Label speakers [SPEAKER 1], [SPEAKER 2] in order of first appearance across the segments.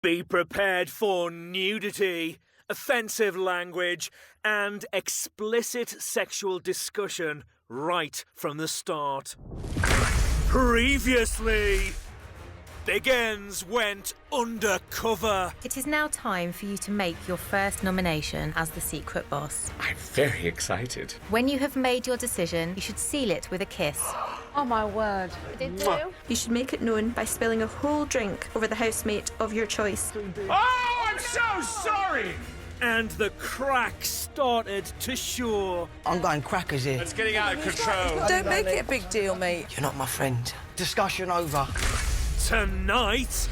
[SPEAKER 1] Be prepared for nudity, offensive language, and explicit sexual discussion right from the start. Previously, Big Ends went undercover.
[SPEAKER 2] It is now time for you to make your first nomination as the secret boss.
[SPEAKER 3] I'm very excited.
[SPEAKER 2] When you have made your decision, you should seal it with a kiss.
[SPEAKER 4] Oh my word.
[SPEAKER 5] Did do?
[SPEAKER 6] You should make it known by spilling a whole drink over the housemate of your choice.
[SPEAKER 3] Oh, I'm so sorry!
[SPEAKER 1] And the crack started to show.
[SPEAKER 7] I'm going crackers here.
[SPEAKER 3] It's getting out of control.
[SPEAKER 8] Don't make it a big deal, mate.
[SPEAKER 7] You're not my friend. Discussion over.
[SPEAKER 1] Tonight,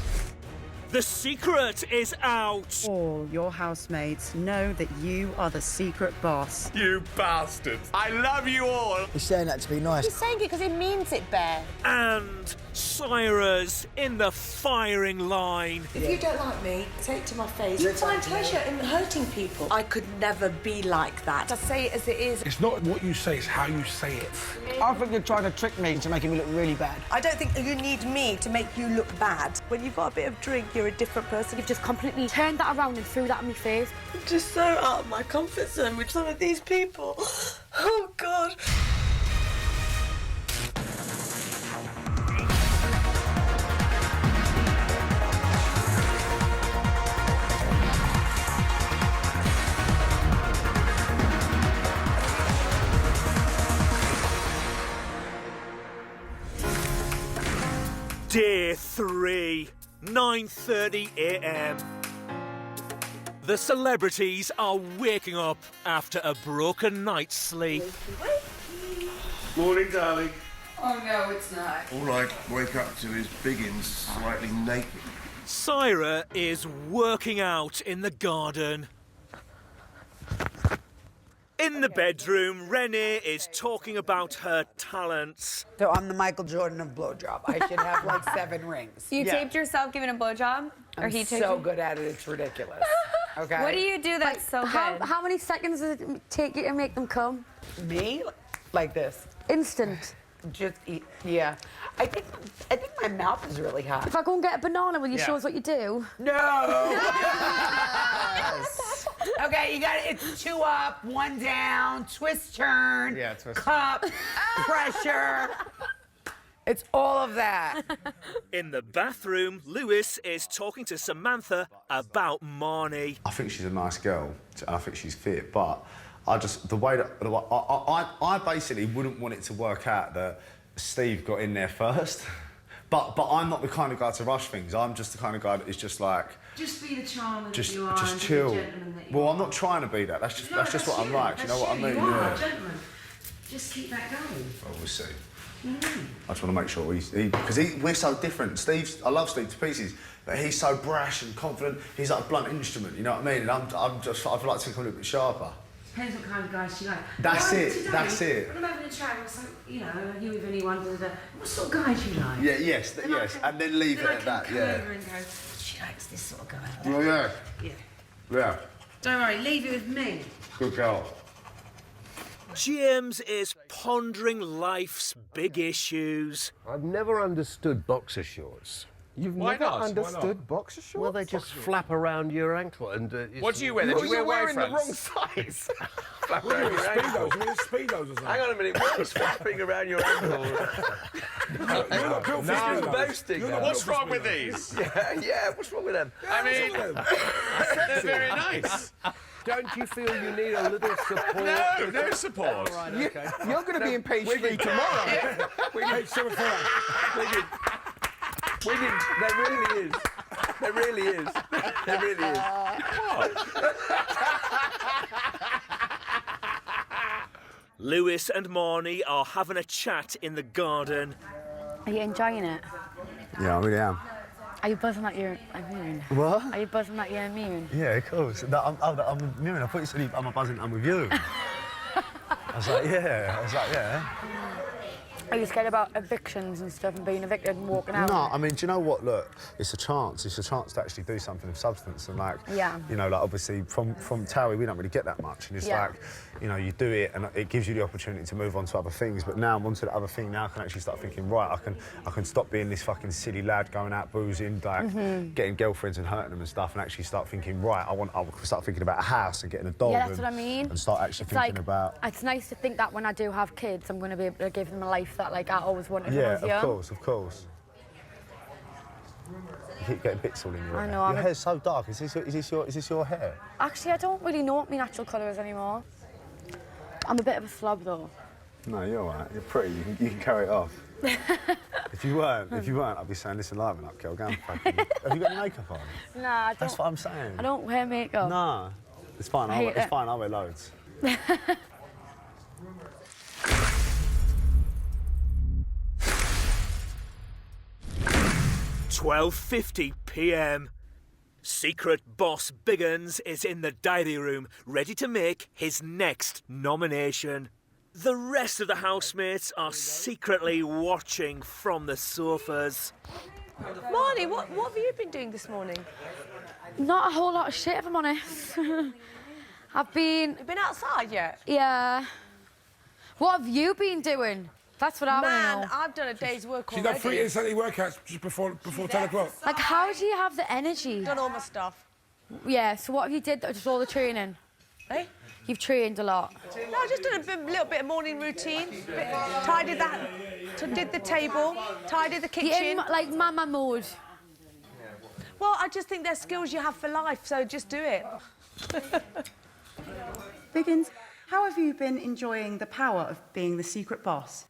[SPEAKER 1] the secret is out.
[SPEAKER 9] All your housemates know that you are the secret boss.
[SPEAKER 3] You bastards. I love you all.
[SPEAKER 7] He's saying that to be nice.
[SPEAKER 5] He's saying it because he means it, Bear.
[SPEAKER 1] And Syra's in the firing line.
[SPEAKER 8] If you don't like me, say it to my face. You find pleasure in hurting people. I could never be like that. I say it as it is.
[SPEAKER 10] It's not what you say, it's how you say it.
[SPEAKER 7] I think you're trying to trick me into making me look really bad.
[SPEAKER 8] I don't think you need me to make you look bad. When you've got a bit of drink, you're a different person.
[SPEAKER 4] You've just completely turned that around and threw that in my face.
[SPEAKER 8] I'm just so out of my comfort zone with some of these people. Oh, God.
[SPEAKER 1] Day 3, 9:30 a.m. The celebrities are waking up after a broken night's sleep.
[SPEAKER 10] Morning, darling.
[SPEAKER 8] Oh, no, it's not.
[SPEAKER 10] All I wake up to is Biggins slightly naked.
[SPEAKER 1] Syra is working out in the garden. In the bedroom, Renee is talking about her talents.
[SPEAKER 11] So I'm the Michael Jordan of blowjob. I should have like 7 rings.
[SPEAKER 4] You taped yourself giving a blowjob?
[SPEAKER 11] I'm so good at it, it's ridiculous. Okay.
[SPEAKER 4] What do you do that's so good? How many seconds does it take you to make them come?
[SPEAKER 11] Me? Like this.
[SPEAKER 4] Instant.
[SPEAKER 11] Just eat. Yeah. I think my mouth is really hot.
[SPEAKER 4] If I go and get a banana, will you show us what you do?
[SPEAKER 11] No! Yes. Okay, you got it. It's 2 up, 1 down, twist, turn, cup, pressure. It's all of that.
[SPEAKER 1] In the bathroom, Lewis is talking to Samantha about Marnie.
[SPEAKER 12] I think she's a nice girl. I think she's fit, but I just, the way that, I basically wouldn't want it to work out that Steve got in there first. But I'm not the kind of guy to rush things. I'm just the kind of guy that is just like...
[SPEAKER 8] Just be the charmer
[SPEAKER 12] that
[SPEAKER 8] you are.
[SPEAKER 12] Just chill. Well, I'm not trying to be that. That's just what I'm like. Do you know what I mean?
[SPEAKER 8] You are a gentleman. Just keep that going.
[SPEAKER 12] Oh, we'll see. I just want to make sure because we're so different. I love Steve to pieces, but he's so brash and confident. He's like a blunt instrument, you know what I mean? And I'd like to think I'm a little bit sharper.
[SPEAKER 8] Depends what kind of guys you like.
[SPEAKER 12] That's it. That's it.
[SPEAKER 8] When I'm having a chat, it's like, you know, are you with anyone? What sort of guys you like?
[SPEAKER 12] Yeah, yes, and then leave it at that.
[SPEAKER 8] Come over and go, she likes this sort of guy.
[SPEAKER 12] Oh yeah.
[SPEAKER 8] Yeah.
[SPEAKER 12] Yeah.
[SPEAKER 8] Don't worry, leave it with me.
[SPEAKER 12] Good girl.
[SPEAKER 1] James is pondering life's big issues.
[SPEAKER 10] I've never understood boxer shorts.
[SPEAKER 3] You've never
[SPEAKER 10] understood boxer shorts? Well, they just flap around your ankle and...
[SPEAKER 3] what do you wear then? Do you wear
[SPEAKER 10] wearing the
[SPEAKER 3] Wayfronts?
[SPEAKER 10] wrong size.
[SPEAKER 3] Flap around your ankle.
[SPEAKER 10] You mean Speedos or something?
[SPEAKER 3] Hang on a minute, what is flapping around your ankle?
[SPEAKER 10] No,
[SPEAKER 3] boasting. What's wrong with these?
[SPEAKER 12] Yeah, what's wrong with them?
[SPEAKER 3] I mean, they're very nice.
[SPEAKER 10] Don't you feel you need a little support?
[SPEAKER 3] No support.
[SPEAKER 11] Right, okay. You're going to be in page 3 tomorrow.
[SPEAKER 10] Page 7 for
[SPEAKER 12] We didn't. There really is. There really is. There really is.
[SPEAKER 3] What?
[SPEAKER 1] Lewis and Marnie are having a chat in the garden.
[SPEAKER 4] Are you enjoying it?
[SPEAKER 12] Yeah, I really am.
[SPEAKER 4] Are you buzzing that you're immune?
[SPEAKER 12] What?
[SPEAKER 4] Are you buzzing that you're immune?
[SPEAKER 12] Yeah, of course. No, I'm immune. I thought you said I'm buzzing. I'm with you. I was like, yeah.
[SPEAKER 4] Are you scared about evictions and stuff and being evicted and walking out?
[SPEAKER 12] No, I mean, do you know what? Look, it's a chance. It's a chance to actually do something of substance. And, like, you know, like, obviously, from Towie, we don't really get that much. And it's like, you know, you do it and it gives you the opportunity to move on to other things. But now I'm onto the other thing. Now I can actually start thinking, right, I can stop being this fucking silly lad going out boozing, like, getting girlfriends and hurting them and stuff, and actually start thinking, right, I'll start thinking about a house and getting a dog.
[SPEAKER 4] Yeah, that's what I mean.
[SPEAKER 12] And start actually thinking about...
[SPEAKER 4] It's nice to think that when I do have kids, I'm going to be able to give them a life that, like, I always wanted when I was young.
[SPEAKER 12] Yeah, of course. You keep getting bits all in your hair.
[SPEAKER 4] I know.
[SPEAKER 12] Your hair's so dark. Is this your hair?
[SPEAKER 4] Actually, I don't really know what my natural colour is anymore. I'm a bit of a slob, though.
[SPEAKER 12] No, you're all right. You're pretty. You can carry it off. If you weren't, I'd be saying, listen, liven up, girl. Go and fucking... Have you got any makeup on?
[SPEAKER 4] Nah, I don't.
[SPEAKER 12] That's what I'm saying.
[SPEAKER 4] I don't wear makeup.
[SPEAKER 12] Nah, it's fine. It's fine. I wear loads.
[SPEAKER 1] 12:50 p.m. Secret boss Biggins is in the diary room, ready to make his next nomination. The rest of the housemates are secretly watching from the sofas.
[SPEAKER 5] Marnie, what have you been doing this morning?
[SPEAKER 4] Not a whole lot of shit, if I'm honest. You've been
[SPEAKER 5] outside yet?
[SPEAKER 4] Yeah. What have you been doing? That's what I want to know.
[SPEAKER 5] Man, I've done a day's work
[SPEAKER 13] She's
[SPEAKER 5] already.
[SPEAKER 13] done 3 insanity workouts just before 10 o'clock.
[SPEAKER 4] Like, how do you have the energy?
[SPEAKER 5] Done all my stuff.
[SPEAKER 4] Yeah, so what have you did? Just all the training?
[SPEAKER 5] Eh?
[SPEAKER 4] You've trained a lot.
[SPEAKER 5] No, I just did a little bit of morning routine. Tidied that, did the table, tidied the kitchen.
[SPEAKER 4] You're in, like, mama mode.
[SPEAKER 5] Well, I just think they're skills you have for life, so just do it.
[SPEAKER 9] Biggins, how have you been enjoying the power of being the secret boss?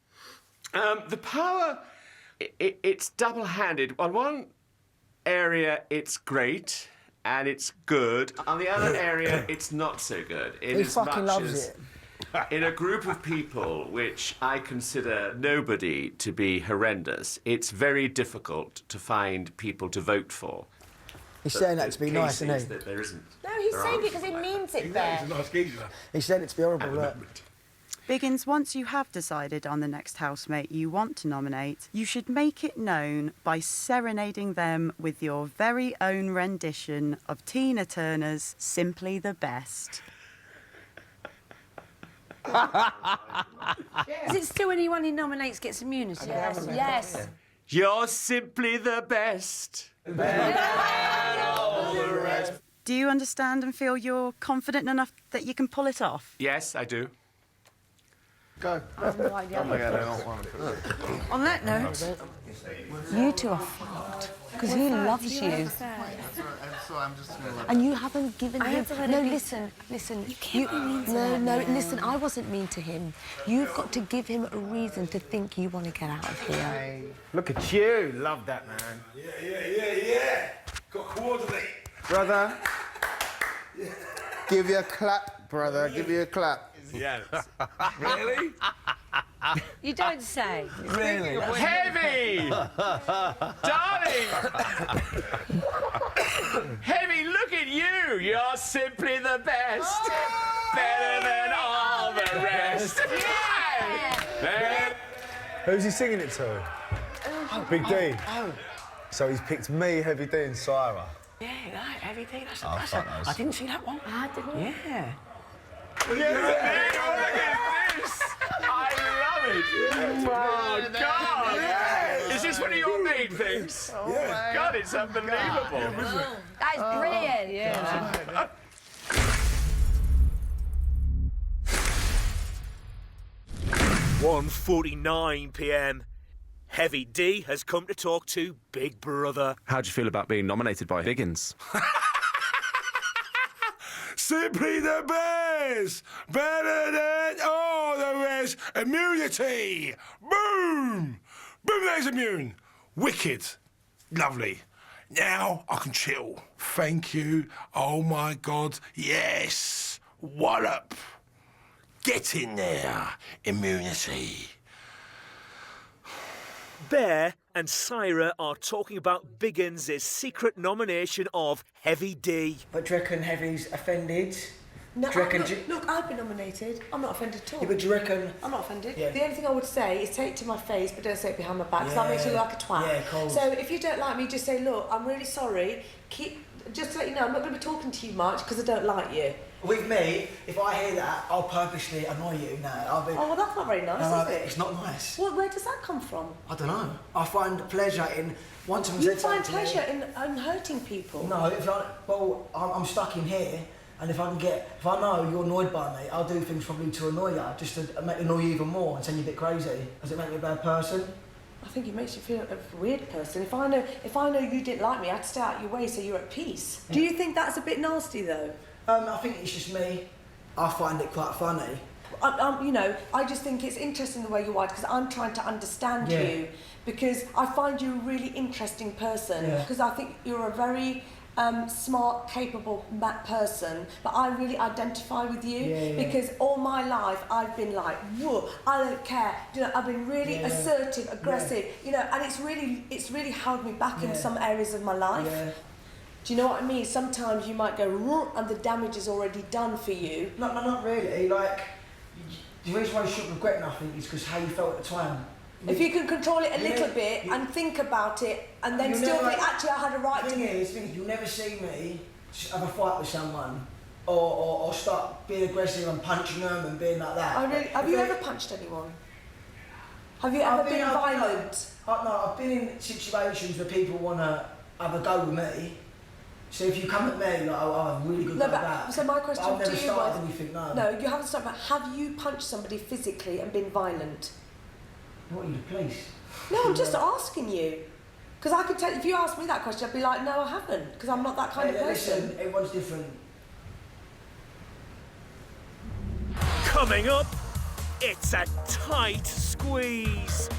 [SPEAKER 3] The power, it's double-handed. On one area, it's great and it's good. On the other area, it's not so good.
[SPEAKER 7] He fucking loves it.
[SPEAKER 3] In a group of people which I consider nobody to be horrendous, it's very difficult to find people to vote for.
[SPEAKER 7] He's saying that to be nice, isn't he?
[SPEAKER 3] That there isn't.
[SPEAKER 5] No, he's saying it because he means it, Bear.
[SPEAKER 13] He's a nice geezer.
[SPEAKER 7] He said it to be horrible, look.
[SPEAKER 9] Biggins, once you have decided on the next housemate you want to nominate, you should make it known by serenading them with your very own rendition of Tina Turner's Simply the Best.
[SPEAKER 8] Is it still anyone he nominates gets immunity?
[SPEAKER 5] Yes.
[SPEAKER 3] You're simply the best.
[SPEAKER 9] Do you understand and feel you're confident enough that you can pull it off?
[SPEAKER 3] Yes, I do.
[SPEAKER 10] Go.
[SPEAKER 8] On that note, you two are fucked. Because he loves you. And you haven't given him... No, listen. Listen, I wasn't mean to him. You've got to give him a reason to think you want to get out of here.
[SPEAKER 10] Look at you. Love that, man.
[SPEAKER 13] Yeah. Got to coordinate.
[SPEAKER 10] Brother. Give you a clap, brother. Give you a clap.
[SPEAKER 3] Yes.
[SPEAKER 13] Really?
[SPEAKER 8] You don't say.
[SPEAKER 13] Really?
[SPEAKER 3] Heavy! Darling! Heavy, look at you! You're simply the best! Better than all the rest! Yeah!
[SPEAKER 12] Who's he singing it to? Big D. So he's picked me, Heavy D, and Syra.
[SPEAKER 8] Yeah, Heavy D, that's
[SPEAKER 12] I
[SPEAKER 8] didn't see that one. I didn't. Yeah.
[SPEAKER 3] Look at this! I love it! Oh, God! Yeah. Is this one of your main things? Oh, yeah. God, it's unbelievable.
[SPEAKER 8] That's brilliant. Yeah.
[SPEAKER 1] 1:49 p.m. Heavy D has come to talk to Big Brother.
[SPEAKER 14] How do you feel about being nominated by Biggins?
[SPEAKER 13] Simply the best! Better than all the rest! Immunity! Boom! Boom, there's immune! Wicked. Lovely. Now I can chill. Thank you. Oh my God, yes! Wallop! Get in there, immunity.
[SPEAKER 1] Bear and Syra are talking about Biggins' secret nomination of Heavy D.
[SPEAKER 7] But do you reckon Heavy's offended?
[SPEAKER 8] No,
[SPEAKER 7] Do you reckon...
[SPEAKER 8] look, I've been nominated. I'm not offended at all.
[SPEAKER 7] Yeah, but do you reckon...
[SPEAKER 8] I'm not offended.
[SPEAKER 7] Yeah.
[SPEAKER 8] The only thing I would say is say it to my face, but don't say it behind my back, because that makes you look like a twat.
[SPEAKER 7] Yeah, cool.
[SPEAKER 8] So if you don't like me, just say, look, I'm really sorry. Just to let you know, I'm not going to be talking to you much because I don't like you.
[SPEAKER 7] With me, if I hear that, I'll purposely annoy you. No, I'll be...
[SPEAKER 8] Oh, well, that's not very nice, is it?
[SPEAKER 7] It's not nice.
[SPEAKER 8] Well, where does that come from?
[SPEAKER 7] I don't know. I find pleasure in...
[SPEAKER 8] You find pleasure in hurting people?
[SPEAKER 7] No, I'm stuck in here, and if I know you're annoyed by me, I'll do things probably to annoy you, just to annoy you even more and send you a bit crazy. Does it make me a bad person?
[SPEAKER 8] I think it makes you feel a weird person. If I know you didn't like me, I'd stay out your way so you're at peace. Yeah. Do you think that's a bit nasty, though?
[SPEAKER 7] I think it's just me. I find it quite funny.
[SPEAKER 8] I just think it's interesting the way you are, because I'm trying to understand you, because I find you a really interesting person, because I think you're a very smart, capable person, but I really identify with you because all my life I've been like, whoa, I don't care. You know, I've been really assertive, aggressive. You know, and it's really held me back in some areas of my life. Yeah. Do you know what I mean? Sometimes you might go, and the damage is already done for you.
[SPEAKER 7] No, not really. Like, the reason why you shouldn't regret nothing is because how you felt at the time.
[SPEAKER 8] If you can control it a little bit and think about it, and then still think, actually, I had a right to...
[SPEAKER 7] The thing is, you'll never see me have a fight with someone or start being aggressive and punching them and being like that.
[SPEAKER 8] Oh, really? Have you ever punched anyone? Have you ever been violent?
[SPEAKER 7] No, I've been in situations where people want to have a go with me. So if you come at me, like, I'll have a really good go back.
[SPEAKER 8] So my question to you was...
[SPEAKER 7] I've never started anything, no.
[SPEAKER 8] No, you haven't started, but have you punched somebody physically and been violent?
[SPEAKER 7] What, are you, the police?
[SPEAKER 8] No, I'm just asking you. Because I could tell, if you asked me that question, I'd be like, no, I haven't, because I'm not that kind of person.
[SPEAKER 7] Listen, everyone's different.
[SPEAKER 1] Coming up, it's a tight squeeze.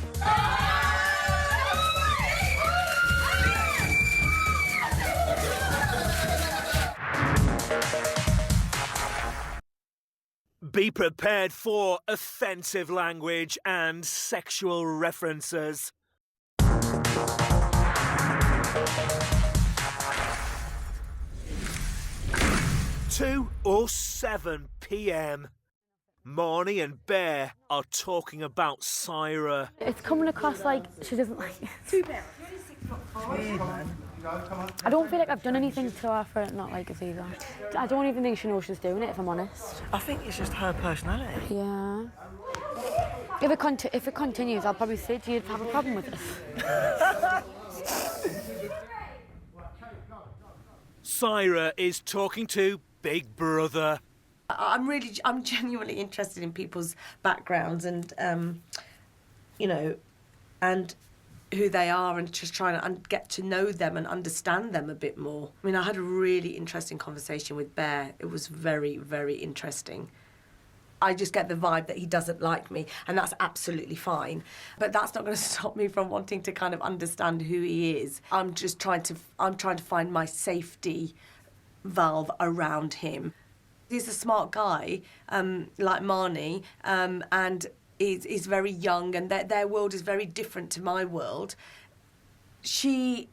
[SPEAKER 1] Be prepared for offensive language and sexual references. 2:07 p.m. Marnie and Bear are talking about Syra.
[SPEAKER 4] It's coming across like she doesn't like it.
[SPEAKER 8] Too bad.
[SPEAKER 4] I don't feel like I've done anything to her for it not like us either. I don't even think she knows she's doing it, if I'm honest.
[SPEAKER 7] I think it's just her personality.
[SPEAKER 4] Yeah. If it continues, I'll probably say to you, have a problem with it.
[SPEAKER 1] Syra is talking to Big Brother.
[SPEAKER 8] I'm genuinely interested in people's backgrounds and, and who they are, and just trying to get to know them and understand them a bit more. I mean, I had a really interesting conversation with Bear. It was very, very interesting. I just get the vibe that he doesn't like me, and that's absolutely fine. But that's not going to stop me from wanting to kind of understand who he is. I'm trying to find my safety valve around him. He's a smart guy, like Marnie, and is very young, and their world is very different to my world. She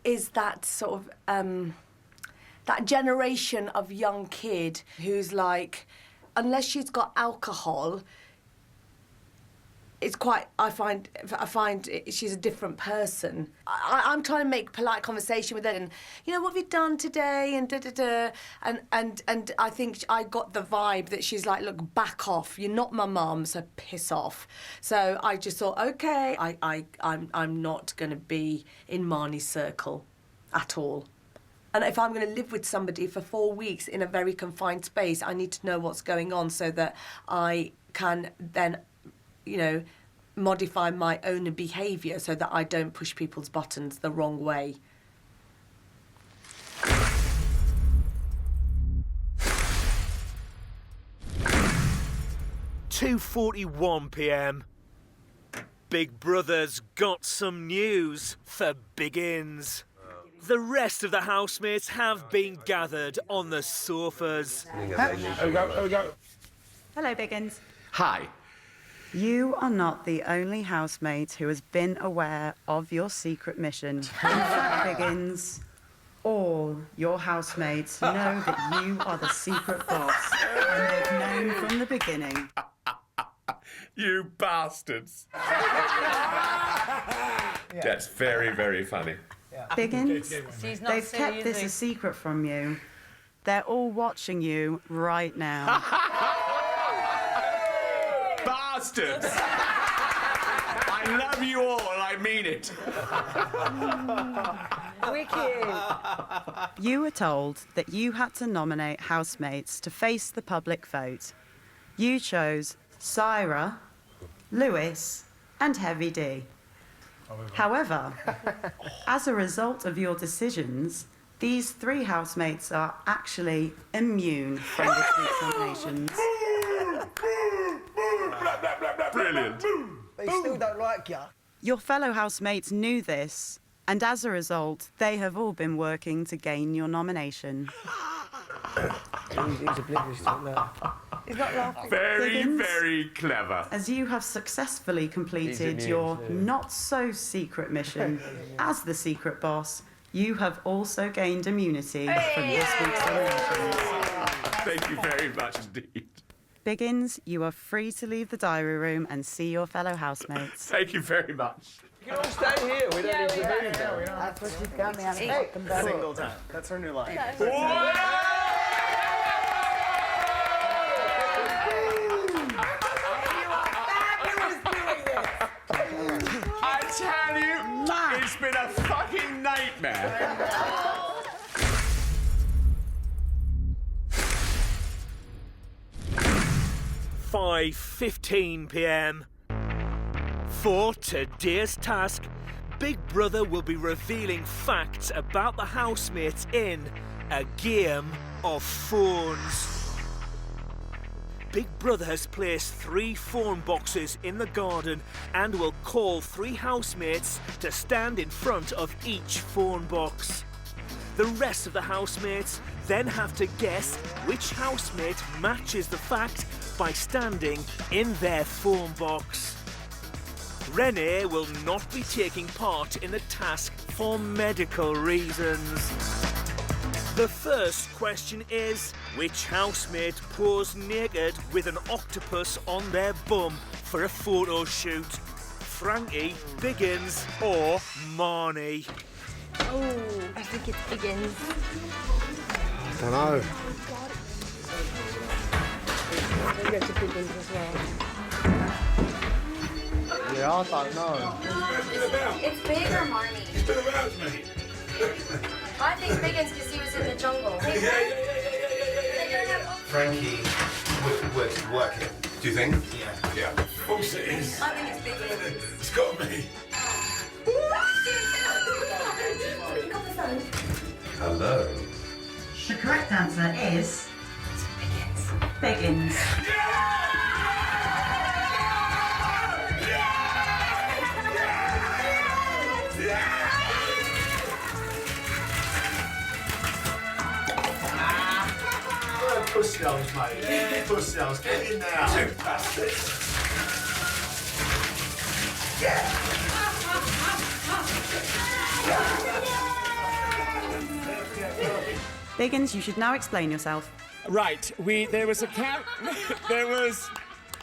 [SPEAKER 8] is that sort of, that generation of young kid who's like, unless she's got alcohol, it's quite, I find she's a different person. I'm trying to make polite conversation with her and, what have you done today, and da-da-da. And I think I got the vibe that she's like, look, back off. You're not my mum, so piss off. So I just thought, okay, I'm not going to be in Marnie's circle at all. And if I'm going to live with somebody for 4 weeks in a very confined space, I need to know what's going on so that I can then, modify my own behaviour so that I don't push people's buttons the wrong way.
[SPEAKER 1] (2:41 p.m) Big Brother's got some news for Biggins. The rest of the housemates have been gathered on the sofas.
[SPEAKER 13] Here we go.
[SPEAKER 9] Hello, Biggins.
[SPEAKER 3] Hi.
[SPEAKER 9] You are not the only housemate who has been aware of your secret mission. In fact, Biggins, all your housemates know that you are the secret boss, and they've known from the beginning.
[SPEAKER 3] You bastards. That's very, very funny.
[SPEAKER 9] Biggins, they've kept this a secret from you. They're all watching you right now.
[SPEAKER 3] Bastards! I love you all, I mean it.
[SPEAKER 8] Wicked.
[SPEAKER 9] You were told that you had to nominate housemates to face the public vote. You chose Syra, Lewis, and Heavy D. However, as a result of your decisions, these 3 housemates are actually immune from this week's nominations.
[SPEAKER 3] Brilliant.
[SPEAKER 7] They still don't like you.
[SPEAKER 9] Your fellow housemates knew this, and as a result, they have all been working to gain your nomination.
[SPEAKER 7] He's oblivious to that.
[SPEAKER 5] He's not laughing.
[SPEAKER 3] Very,
[SPEAKER 9] Biggins,
[SPEAKER 3] very clever.
[SPEAKER 9] As you have successfully completed your not-so-secret mission as the secret boss, you have also gained immunity from this week's nominations.
[SPEAKER 3] Thank you very much indeed.
[SPEAKER 9] Biggins, you are free to leave the diary room and see your fellow housemates.
[SPEAKER 3] Thank you very much.
[SPEAKER 13] You can all stay here. We don't need to move.
[SPEAKER 7] That's what she's got me. I'm fucking better.
[SPEAKER 13] Single time. That's her new line.
[SPEAKER 3] I tell you, it's been a fucking nightmare.
[SPEAKER 1] 5:15 p.m. For today's task, Big Brother will be revealing facts about the housemates in a game of phones. Big Brother has placed 3 phone boxes in the garden and will call 3 housemates to stand in front of each phone box. The rest of the housemates then have to guess which housemate matches the fact by standing in their phone box. Renee will not be taking part in the task for medical reasons. The first question is, which housemate posed naked with an octopus on their bum for a photo shoot? Frankie, Biggins or Marnie?
[SPEAKER 4] Oh, I think it's Biggins.
[SPEAKER 10] I don't know.
[SPEAKER 7] I think it's a Biggins as well.
[SPEAKER 10] Yeah, I don't know.
[SPEAKER 15] It's Big or Marnie?
[SPEAKER 13] He's been around, mate.
[SPEAKER 15] I think Biggins because he was in the jungle.
[SPEAKER 16] Frankie would work it. Do you think? Yeah.
[SPEAKER 13] Yeah. Of course it is.
[SPEAKER 15] I think it's Biggins.
[SPEAKER 13] It's got to be.
[SPEAKER 16] Hello.
[SPEAKER 9] The correct answer is Biggins.
[SPEAKER 16] Pussy holes, mate. Yeah. Pussy holes. Get in now. Two bastards. Yeah.
[SPEAKER 9] Biggins, you should now explain yourself.
[SPEAKER 3] Right, there was a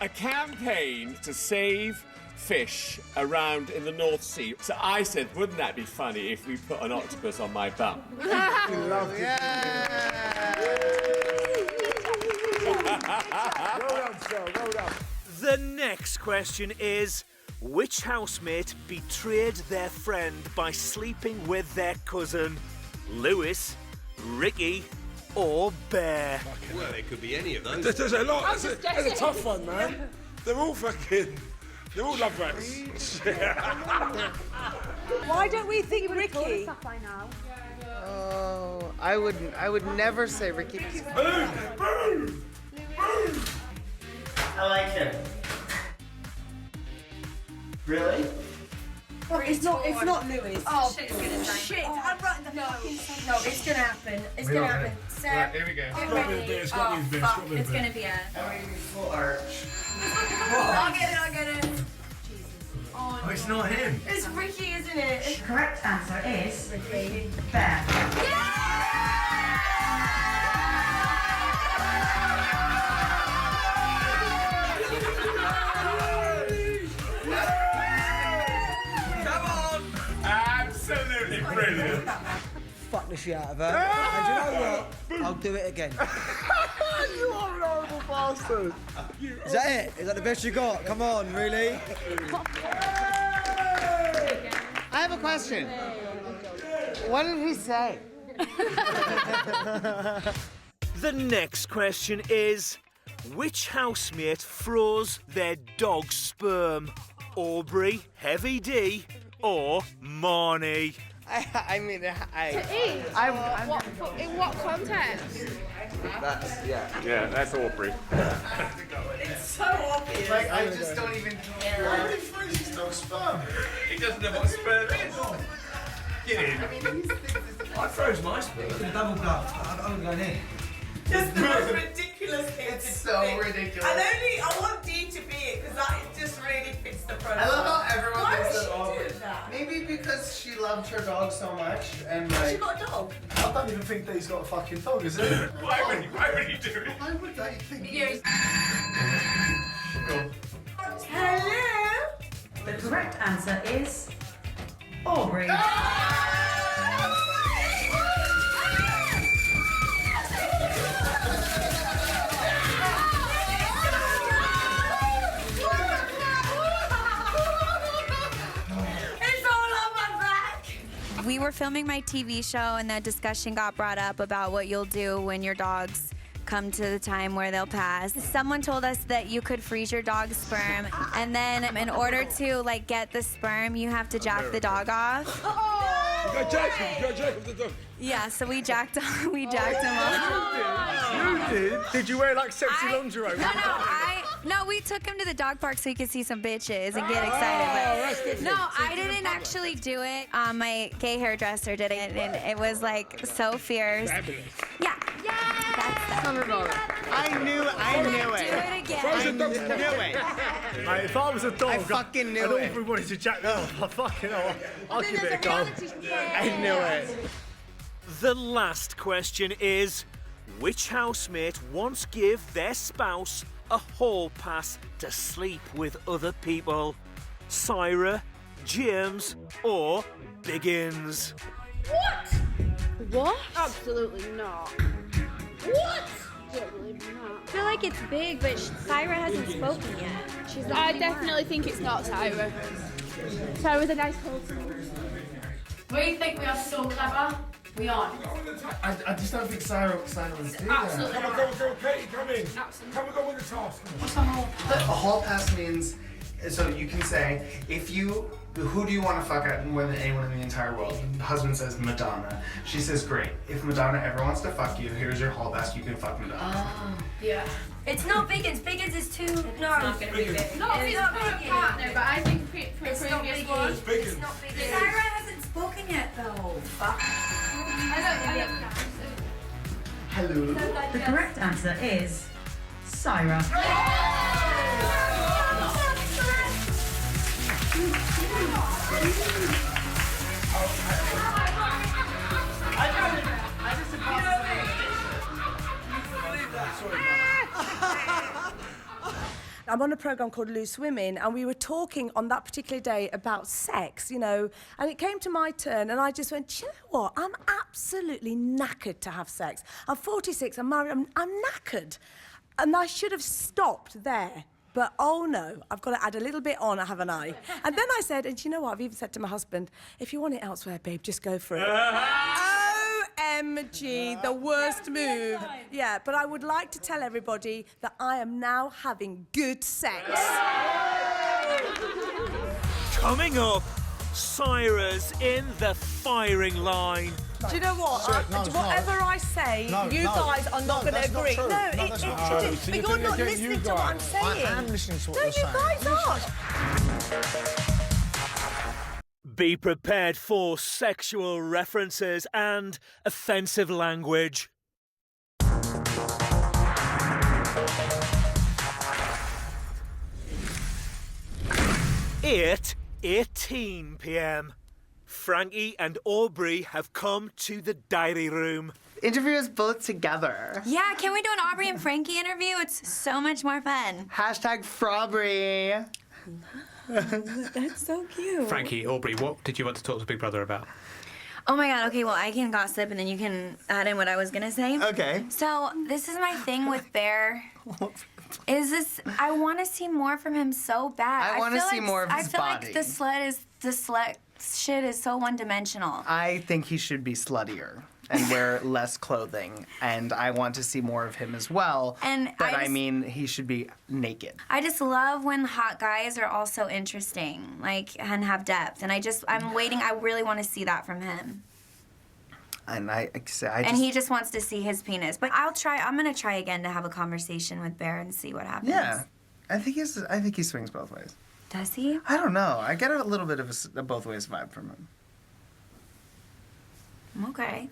[SPEAKER 3] campaign to save fish around in the North Sea. So I said, wouldn't that be funny if we put an octopus on my bum?
[SPEAKER 1] The next question is, which housemate betrayed their friend by sleeping with their cousin? Lewis, Ricky or Bear?
[SPEAKER 17] Well, it could be any of those.
[SPEAKER 13] There's a lot. That's a tough one, man. They're all love rats.
[SPEAKER 5] Why don't we think Ricky?
[SPEAKER 18] Oh, I would never say Ricky.
[SPEAKER 7] I like him. Really?
[SPEAKER 5] It's not Lewis.
[SPEAKER 15] Oh, shit. I'm writing the fucking song. No, it's gonna happen. It's gonna happen. Sarah,
[SPEAKER 13] Right, here we go.
[SPEAKER 15] get ready.
[SPEAKER 13] It's got to be a bit.
[SPEAKER 15] Fuck, it's gonna be a...
[SPEAKER 7] Full arch.
[SPEAKER 15] I'll get it. Jesus. Oh,
[SPEAKER 16] it's not him.
[SPEAKER 15] It's Ricky, isn't it?
[SPEAKER 2] Correct answer is
[SPEAKER 15] Ricky.
[SPEAKER 2] Bear.
[SPEAKER 3] Come on! Absolutely brilliant.
[SPEAKER 19] Fuck the shit out of her. And you know what? I'll do it again.
[SPEAKER 3] You are an horrible bastard.
[SPEAKER 19] Is that it? Is that the best you got? Come on, really?
[SPEAKER 18] I have a question. What did he say?
[SPEAKER 1] The next question is, which housemate froze their dog's sperm? Aubrey, Heavy D, or Marnie?
[SPEAKER 18] I mean,
[SPEAKER 15] In what context?
[SPEAKER 3] Yeah, that's Aubrey.
[SPEAKER 18] It's so obvious. Like, I just don't even care.
[SPEAKER 16] Why would he freeze his dog's sperm?
[SPEAKER 3] He doesn't know what sperm is. Get in.
[SPEAKER 16] I froze my sperm.
[SPEAKER 7] Double glove. I'm going in.
[SPEAKER 18] It's the most ridiculous thing.
[SPEAKER 19] It's so ridiculous.
[SPEAKER 18] And only I want Dee to be it because that just really fits the profile.
[SPEAKER 19] I love how everyone
[SPEAKER 18] Why
[SPEAKER 19] thinks
[SPEAKER 18] would
[SPEAKER 19] that
[SPEAKER 18] she
[SPEAKER 19] Aubrey.
[SPEAKER 18] do that?
[SPEAKER 19] Maybe because she loved her dog so much and
[SPEAKER 18] Has she
[SPEAKER 19] like.
[SPEAKER 18] got a dog?
[SPEAKER 16] I don't even think that he's got a fucking dog, is it?
[SPEAKER 3] Why would he do it?
[SPEAKER 16] Why would they think?
[SPEAKER 18] Hello?
[SPEAKER 2] The correct answer is Aubrey.
[SPEAKER 20] We were filming my TV show, and the discussion got brought up about what you'll do when your dogs come to the time where they'll pass. Someone told us that you could freeze your dog's sperm, and then in order to like get the sperm, you have to jack the dog off.
[SPEAKER 13] You got Jacob the dog.
[SPEAKER 20] Yeah, so we jacked him. We jacked him off.
[SPEAKER 13] You did? Did you wear like sexy lingerie?
[SPEAKER 20] No, we took him to the dog park so he could see some bitches and get excited. But no, I didn't actually do it. My gay hairdresser did it, and it was like so fierce.
[SPEAKER 13] Fabulous.
[SPEAKER 20] Yeah.
[SPEAKER 18] I knew it.
[SPEAKER 20] Do it again.
[SPEAKER 18] I knew it.
[SPEAKER 13] Mate, if I was a dog,
[SPEAKER 18] I fucking knew
[SPEAKER 13] and
[SPEAKER 18] it.
[SPEAKER 13] Aubrey wanted to jack that off, I fucking hell, I'll give it a go.
[SPEAKER 18] I knew it.
[SPEAKER 1] The last question is, which housemate once gave their spouse a hall pass to sleep with other people? Syra, James, or Biggins?
[SPEAKER 15] What? Absolutely not. What? Absolutely not.
[SPEAKER 6] I feel like it's big, but Syra hasn't spoken yet. She's the
[SPEAKER 15] I
[SPEAKER 6] only
[SPEAKER 15] definitely think it's not Syra. Syra's a nice wholesome.
[SPEAKER 21] We think we are so clever. We aren't.
[SPEAKER 16] I just don't think Sarah was doing
[SPEAKER 21] Absolutely
[SPEAKER 16] that.
[SPEAKER 21] not.
[SPEAKER 13] Come on, Katie, come in. Come and go with the task.
[SPEAKER 21] What's a hall
[SPEAKER 19] A hall pass means, so you can say, who do you want to fuck at more than anyone in the entire world? The husband says Madonna. She says, great. If Madonna ever wants to fuck you, here's your hall pass. You can fuck Madonna.
[SPEAKER 21] Oh, yeah.
[SPEAKER 15] It's not Biggins. Biggins is too.
[SPEAKER 21] It's not going to be big.
[SPEAKER 15] Not his current partner, but I think for
[SPEAKER 21] It's not
[SPEAKER 15] previous
[SPEAKER 21] Biggie.
[SPEAKER 15] one.
[SPEAKER 13] It's Biggins.
[SPEAKER 15] It's not Biggins.
[SPEAKER 21] Syra hasn't spoken yet, though. Fuck.
[SPEAKER 15] I don't
[SPEAKER 19] Hello.
[SPEAKER 2] The correct answer is Syra.
[SPEAKER 8] I'm on a program called Loose Women, and we were talking on that particular day about sex, you know, and it came to my turn, and I just went, "Do you know what? I'm absolutely knackered to have sex. I'm 46, I'm married, I'm knackered." And I should have stopped there. But oh no, I've got to add a little bit on, haven't I? And then I said, and do you know what? I've even said to my husband, if you want it elsewhere, babe, just go for it. OMG, the worst move. Yeah, but I would like to tell everybody that I am now having good sex.
[SPEAKER 1] Coming up, Syra's in the firing line.
[SPEAKER 8] Do you know what? Whatever I say, you guys are not going to agree. No,
[SPEAKER 13] that's not true.
[SPEAKER 8] But you're not listening to what I'm saying.
[SPEAKER 13] I am listening to what
[SPEAKER 8] no,
[SPEAKER 13] you're saying.
[SPEAKER 8] No, you guys aren't.
[SPEAKER 1] Be prepared for sexual references and offensive language. It 18 p.m. Frankie and Aubrey have come to the diary room.
[SPEAKER 19] Interview us both together.
[SPEAKER 20] Yeah, can we do an Aubrey and Frankie interview? It's so much more fun.
[SPEAKER 19] Hashtag Fraubrey.
[SPEAKER 20] That's so cute.
[SPEAKER 11] Frankie, Aubrey, what did you want to talk to Big Brother about?
[SPEAKER 20] Oh my God, okay, well, I can gossip and then you can add in what I was gonna say.
[SPEAKER 19] Okay.
[SPEAKER 20] So, this is my thing with Bear. I want to see more from him so bad.
[SPEAKER 19] I want to
[SPEAKER 20] feel
[SPEAKER 19] see more of his body.
[SPEAKER 20] I feel like the slut shit is so one-dimensional.
[SPEAKER 19] I think he should be sluttier and wear less clothing, and I want to see more of him as well. But I mean, he should be naked.
[SPEAKER 20] I just love when hot guys are also interesting, like, and have depth. And I'm waiting. I really want to see that from him.
[SPEAKER 19] And
[SPEAKER 20] and he just wants to see his penis. But I'm gonna try again to have a conversation with Bear and see what happens.
[SPEAKER 19] Yeah, I think he swings both ways.
[SPEAKER 20] Does he?
[SPEAKER 19] I don't know. I get a little bit of a both ways vibe from him.
[SPEAKER 20] Okay.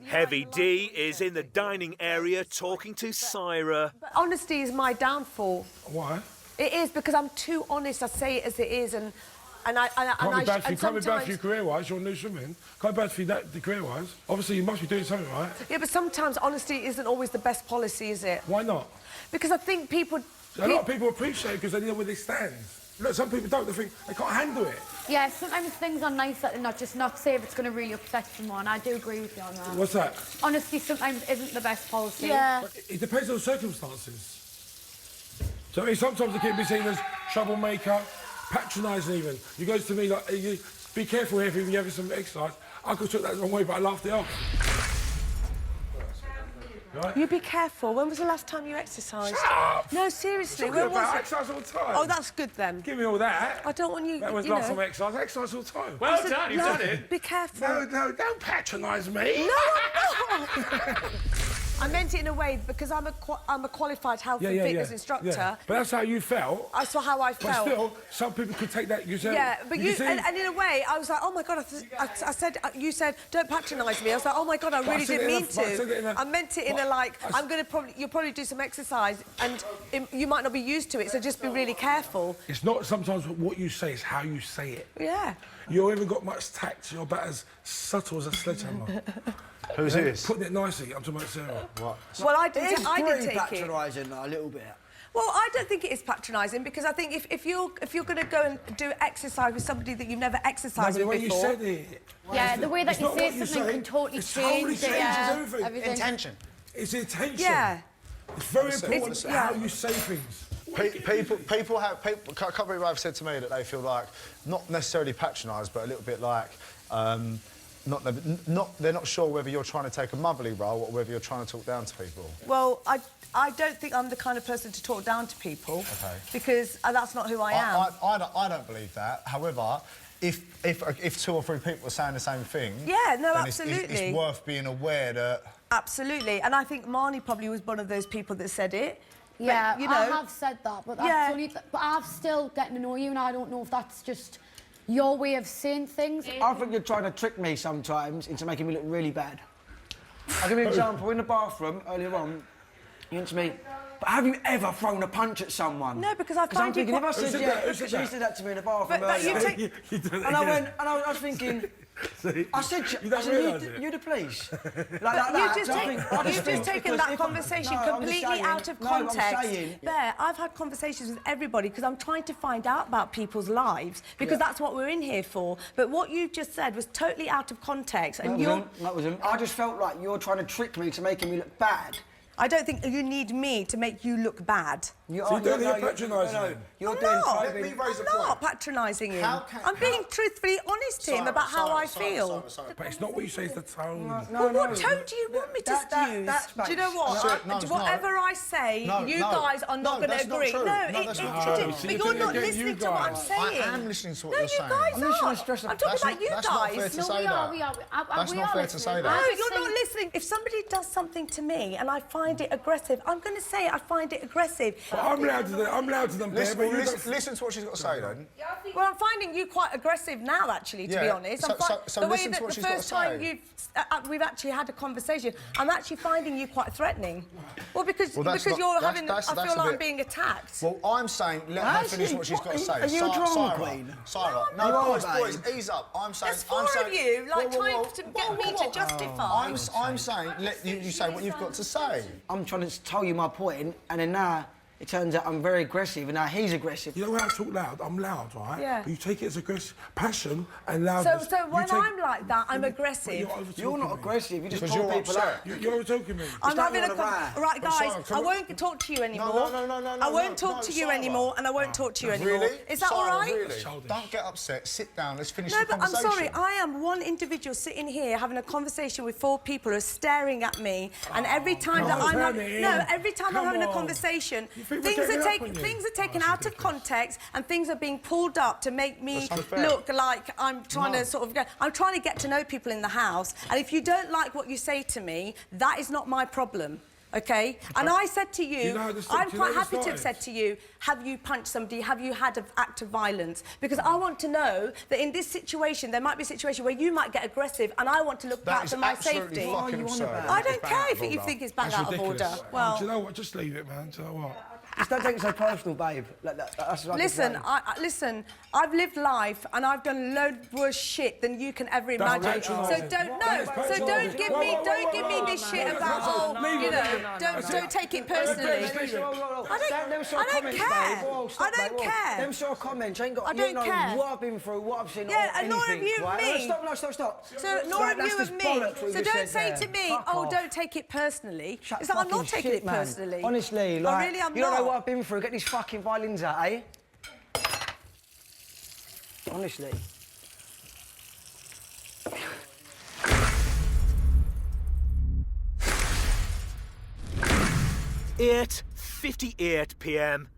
[SPEAKER 1] Heavy D is in the dining area talking to Syra.
[SPEAKER 5] But honesty is my downfall.
[SPEAKER 13] Why?
[SPEAKER 5] It is because I'm too honest. I say it as it is, and I
[SPEAKER 13] Can't be bad for you
[SPEAKER 5] sometimes
[SPEAKER 13] career-wise. You're new swimming. Can't be bad for you career-wise. Obviously, you must be doing something right.
[SPEAKER 5] Yeah, but sometimes honesty isn't always the best policy, is it?
[SPEAKER 13] Why not?
[SPEAKER 5] Because I think people.
[SPEAKER 13] A lot of people appreciate it because they know where they stand. Look, some people don't. They think they can't handle it.
[SPEAKER 4] Yeah, sometimes things are nice that they're not say if it's going to really upset someone. I do agree with you on that.
[SPEAKER 13] What's that?
[SPEAKER 4] Honesty sometimes isn't the best policy.
[SPEAKER 5] Yeah.
[SPEAKER 13] But it depends on the circumstances. So I mean, sometimes it can be seen as troublemaker, patronising even. You goes to me like, be careful here if you're having some exercise. I could took that the wrong way, but I laughed it off. Right?
[SPEAKER 5] You be careful. When was the last time you exercised?
[SPEAKER 13] Shut up!
[SPEAKER 5] No, seriously.
[SPEAKER 13] Talking
[SPEAKER 5] When was
[SPEAKER 13] about
[SPEAKER 5] it?
[SPEAKER 13] exercise all the time.
[SPEAKER 5] Oh, that's good then.
[SPEAKER 13] Give me all that.
[SPEAKER 5] I don't want you.
[SPEAKER 13] That was
[SPEAKER 5] you
[SPEAKER 13] last
[SPEAKER 5] know.
[SPEAKER 13] time I exercised. I exercise all the time.
[SPEAKER 11] Well done, you've done it.
[SPEAKER 5] Be careful.
[SPEAKER 13] No, don't patronise me.
[SPEAKER 5] No, I'm not. I meant it in a way because I'm a qualified health and fitness instructor.
[SPEAKER 13] Yeah. But that's how you felt.
[SPEAKER 5] I saw how I felt.
[SPEAKER 13] But still, some people could take that yourself.
[SPEAKER 5] Yeah, but and in a way, I was like, oh my God, I said, you said, don't patronise me. I was like, oh my God, I really didn't mean to. I meant it in a like, you'll probably do some exercise and you might not be used to it, so just be really careful.
[SPEAKER 13] It's not sometimes what you say, it's how you say it.
[SPEAKER 5] Yeah.
[SPEAKER 13] You haven't got much tact, you're about as subtle as a sledgehammer.
[SPEAKER 12] Who's this?
[SPEAKER 13] Putting it nicely, I'm talking about Sarah.
[SPEAKER 12] What?
[SPEAKER 5] Well, I did take it.
[SPEAKER 7] patronising a little bit.
[SPEAKER 5] Well, I don't think it is patronising because I think if you're going to go and do exercise with somebody that you've never exercised with before...
[SPEAKER 13] the way you said it.
[SPEAKER 4] Yeah, the way that you say something can totally change
[SPEAKER 13] everything.
[SPEAKER 7] Intention.
[SPEAKER 13] It's intention.
[SPEAKER 5] Yeah.
[SPEAKER 13] It's very important how you say things.
[SPEAKER 12] People have... A couple of people have said to me that they feel like, not necessarily patronised, but a little bit like... they're not sure whether you're trying to take a motherly role or whether you're trying to talk down to people.
[SPEAKER 5] Well, I don't think I'm the kind of person to talk down to people.
[SPEAKER 12] Okay.
[SPEAKER 5] Because that's not who I am.
[SPEAKER 12] I don't believe that. However, if 2 or 3 people are saying the same thing...
[SPEAKER 5] Yeah, no,
[SPEAKER 12] then
[SPEAKER 5] absolutely.
[SPEAKER 12] It's worth being aware that...
[SPEAKER 5] Absolutely. And I think Marnie probably was one of those people that said it.
[SPEAKER 4] Yeah,
[SPEAKER 5] but, you know,
[SPEAKER 4] I have said that, but that's only... But I'm still getting to know you and I don't know if that's just... your way of saying things.
[SPEAKER 7] I think you're trying to trick me sometimes into making me look really bad. I'll give you an example. In the bathroom earlier on, you went to me, but have you ever thrown a punch at someone?
[SPEAKER 5] No, because I find
[SPEAKER 7] I'm thinking,
[SPEAKER 5] you
[SPEAKER 7] if I said
[SPEAKER 13] Who
[SPEAKER 7] she
[SPEAKER 13] said
[SPEAKER 7] said that to me in the bathroom
[SPEAKER 5] But you
[SPEAKER 7] earlier.
[SPEAKER 5] take...
[SPEAKER 7] And I was thinking... I said, you the police.
[SPEAKER 5] You've just taken that conversation completely out of context.
[SPEAKER 7] I'm saying,
[SPEAKER 5] Bear, I've had conversations with everybody because I'm trying to find out about people's lives because that's what we're in here for. But what you just said was totally out of context. And
[SPEAKER 7] that wasn't. I just felt like you're trying to trick me to making me look bad.
[SPEAKER 5] I don't think you need me to make you look bad.
[SPEAKER 13] You're patronising him.
[SPEAKER 5] I'm not patronising him. I'm being truthfully honest to him about how I feel.
[SPEAKER 13] But it's not what you say, it's the tone.
[SPEAKER 5] Well, what tone do you want me to use? Do you know what? Whatever I say, you guys are not going to agree. But you're not listening to what I'm saying.
[SPEAKER 12] I am listening to what you're saying.
[SPEAKER 5] No, you guys are. I'm talking about you guys.
[SPEAKER 12] No, we are. That's not fair to say that.
[SPEAKER 5] No, you're not listening. If somebody does something to me and I find find it aggressive. I'm going to say I find it aggressive.
[SPEAKER 13] But I'm loud to them,
[SPEAKER 12] Listen to what she's got to say, then.
[SPEAKER 5] Well, I'm finding you quite aggressive now, actually, to be honest.
[SPEAKER 12] So
[SPEAKER 5] the way
[SPEAKER 12] listen
[SPEAKER 5] that
[SPEAKER 12] to what
[SPEAKER 5] the
[SPEAKER 12] she's got to
[SPEAKER 5] first time
[SPEAKER 12] say.
[SPEAKER 5] we've actually had a conversation, I'm actually finding you quite threatening. Well, because
[SPEAKER 12] Well, that's
[SPEAKER 5] because
[SPEAKER 12] not-
[SPEAKER 5] you're
[SPEAKER 12] that's-
[SPEAKER 5] having,
[SPEAKER 12] that's-
[SPEAKER 5] I
[SPEAKER 12] that's
[SPEAKER 5] feel
[SPEAKER 12] a
[SPEAKER 5] like I'm
[SPEAKER 12] bit-
[SPEAKER 5] being attacked.
[SPEAKER 12] Well, I'm saying let her finish what she's got to say.
[SPEAKER 7] Are you a drama
[SPEAKER 12] Sarah,
[SPEAKER 7] queen?
[SPEAKER 12] Sarah,
[SPEAKER 7] You
[SPEAKER 12] no,
[SPEAKER 7] are,
[SPEAKER 12] boys,
[SPEAKER 7] babe.
[SPEAKER 12] ease up. I'm saying...
[SPEAKER 5] There's four of you, like, trying to get me to justify.
[SPEAKER 12] I'm saying, let you say what you've got to say.
[SPEAKER 7] I'm trying to tell you my point, and then now it turns out I'm very aggressive, and now he's aggressive.
[SPEAKER 13] You know when I talk loud? I'm loud, right?
[SPEAKER 5] Yeah.
[SPEAKER 13] But you take it as aggressive, passion and loudness.
[SPEAKER 5] So when I'm like that, I'm aggressive.
[SPEAKER 7] You're not aggressive, you just
[SPEAKER 13] Because
[SPEAKER 7] call
[SPEAKER 13] you're
[SPEAKER 7] people
[SPEAKER 13] upset.
[SPEAKER 7] out.
[SPEAKER 13] You're talking me.
[SPEAKER 5] I'm having a
[SPEAKER 7] right.
[SPEAKER 5] right, guys. I won't talk to you anymore. I won't talk to you anymore, and I won't talk to you anymore.
[SPEAKER 12] Really?
[SPEAKER 5] Is that all right?
[SPEAKER 12] Really? Don't get upset. Sit down. Let's finish
[SPEAKER 5] No,
[SPEAKER 12] the
[SPEAKER 5] but I'm
[SPEAKER 12] conversation.
[SPEAKER 5] sorry. I am one individual sitting here having a conversation with four people who are staring at me, and every time that I'm every time I'm having a conversation, things are taken out of context, and things are being pulled up to make me look like I'm trying to sort of I'm trying to get to know people in the house, and if you don't like what you say to me, that is not my problem. Okay? And I said to you, I'm quite happy to have said to you, have you punched somebody? Have you had an act of violence? Because I want to know that in this situation, there might be a situation where you might get aggressive, and I want to look back for my safety. I don't care if you think it's bang out of order. Well,
[SPEAKER 13] do you know what? Just leave it, man. Do you know what?
[SPEAKER 7] Just don't take it so personal, babe. That's what
[SPEAKER 5] listen, listen. I've lived life, and I've done loads worse shit than you can ever imagine. So don't give me this shit about don't take it personally. I don't care. I don't care.
[SPEAKER 7] Them sort of comments ain't got.
[SPEAKER 5] I don't care.
[SPEAKER 7] What I've been through, what I've seen.
[SPEAKER 5] Yeah, and nor have you of me.
[SPEAKER 7] Stop.
[SPEAKER 5] So nor have you of me. So don't say to me, oh, don't take it personally. It's like I'm not taking it personally.
[SPEAKER 7] Honestly, like,
[SPEAKER 5] really am
[SPEAKER 7] you don't know
[SPEAKER 5] not.
[SPEAKER 7] what I've been through. Get these fucking violins out, eh? Honestly.
[SPEAKER 1] 8:58 p.m.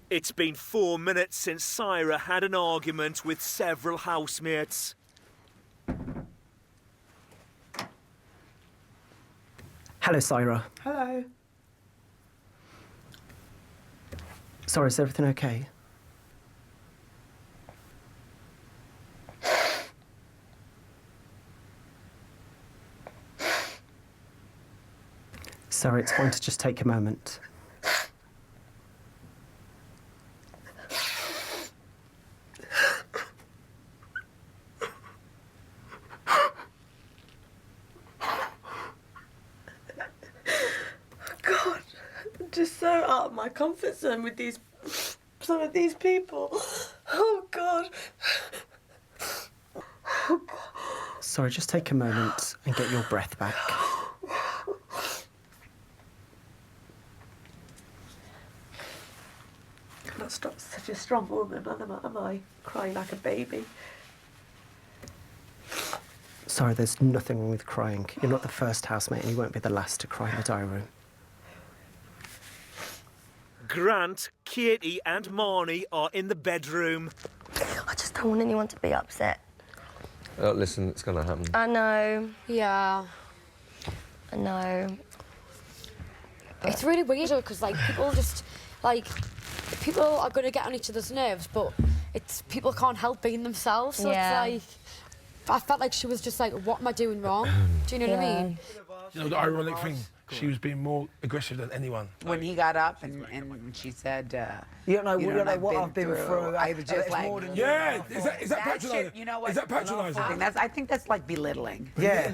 [SPEAKER 1] It's been 4 minutes since Syra had an argument with several housemates.
[SPEAKER 14] Hello, Syra.
[SPEAKER 5] Hello.
[SPEAKER 14] Sorry, is everything okay? Sorry, it's going to just take a moment.
[SPEAKER 8] God, I'm just so out of my comfort zone with some of these people. Oh, God. Oh, God.
[SPEAKER 14] Sorry, just take a moment and get your breath back.
[SPEAKER 8] I'm not such a strong woman, am I? Crying like a baby.
[SPEAKER 14] Sorry, there's nothing wrong with crying. You're not the first housemate and you won't be the last to cry in the diary room.
[SPEAKER 1] Grant, Katie and Marnie are in the bedroom.
[SPEAKER 22] I just don't want anyone to be upset.
[SPEAKER 23] Listen, it's going to happen.
[SPEAKER 22] I know.
[SPEAKER 4] Yeah.
[SPEAKER 22] I know.
[SPEAKER 4] It's really weird because like people just like people are going to get on each other's nerves, but people can't help being themselves. So
[SPEAKER 22] Yeah.
[SPEAKER 4] it's like I felt like she was just like, what am I doing wrong? Do you know what I mean?
[SPEAKER 13] You know, the ironic thing, she was being more aggressive than anyone.
[SPEAKER 24] When he got up and she said,
[SPEAKER 7] you don't know what I've been through.
[SPEAKER 24] I was just like,
[SPEAKER 13] yeah, is that patronising?
[SPEAKER 24] You know what?
[SPEAKER 13] Is that patronising?
[SPEAKER 24] I think that's like belittling.
[SPEAKER 7] Yeah.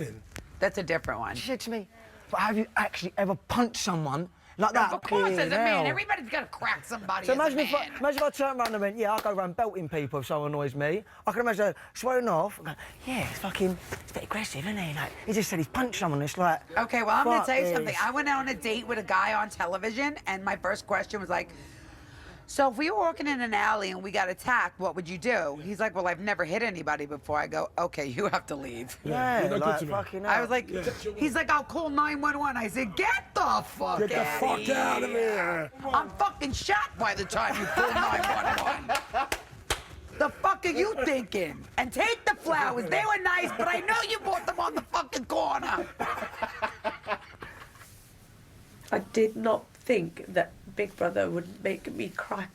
[SPEAKER 24] That's a different one.
[SPEAKER 7] She said to me, but have you actually ever punched someone like that?
[SPEAKER 24] Of course, as a man,
[SPEAKER 7] Hell.
[SPEAKER 24] everybody's got to crack somebody
[SPEAKER 7] So
[SPEAKER 24] as a
[SPEAKER 7] imagine
[SPEAKER 24] man.
[SPEAKER 7] if I turn around and went, yeah, I go around belting people if someone annoys me. I can imagine her swearing off and go, yeah, it's a bit aggressive, isn't he? Like, he just said he's punched someone. It's like,
[SPEAKER 24] Okay, well, I'm going to tell you
[SPEAKER 7] fuck
[SPEAKER 24] something.
[SPEAKER 7] this.
[SPEAKER 24] I went on a date with a guy on television, and my first question was like, so if we were walking in an alley and we got attacked, what would you do? He's like, well, I've never hit anybody before. I go, okay, you have to leave.
[SPEAKER 7] Yeah, like, fucking
[SPEAKER 24] I was like, he's like, I'll call 911. I said, get the fuck
[SPEAKER 13] Get the fuck out of here.
[SPEAKER 24] I'm fucking shot by the time you call 911. The fuck are you thinking? And take the flowers. They were nice, but I know you bought them on the fucking corner.
[SPEAKER 8] I did not think that Big Brother would make me cry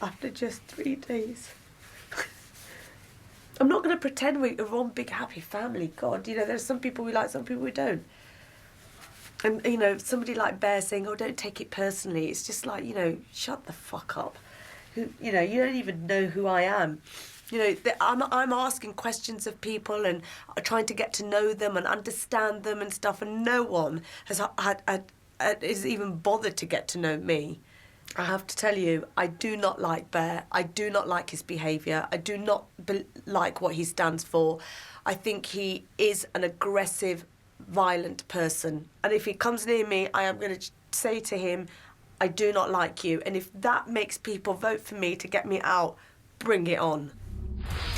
[SPEAKER 8] after just 3 days. I'm not going to pretend we're one big happy family. God, you know, there's some people we like, some people we don't. And, you know, somebody like Bear saying, oh, don't take it personally. It's just like, you know, shut the fuck up. You know, you don't even know who I am. You know, I'm asking questions of people and trying to get to know them and understand them and stuff, and no one has even bothered to get to know me. I have to tell you, I do not like Bear. I do not like his behaviour. I do not like what he stands for. I think he is an aggressive, violent person. And if he comes near me, I am going to say to him, I do not like you. And if that makes people vote for me to get me out, bring it on.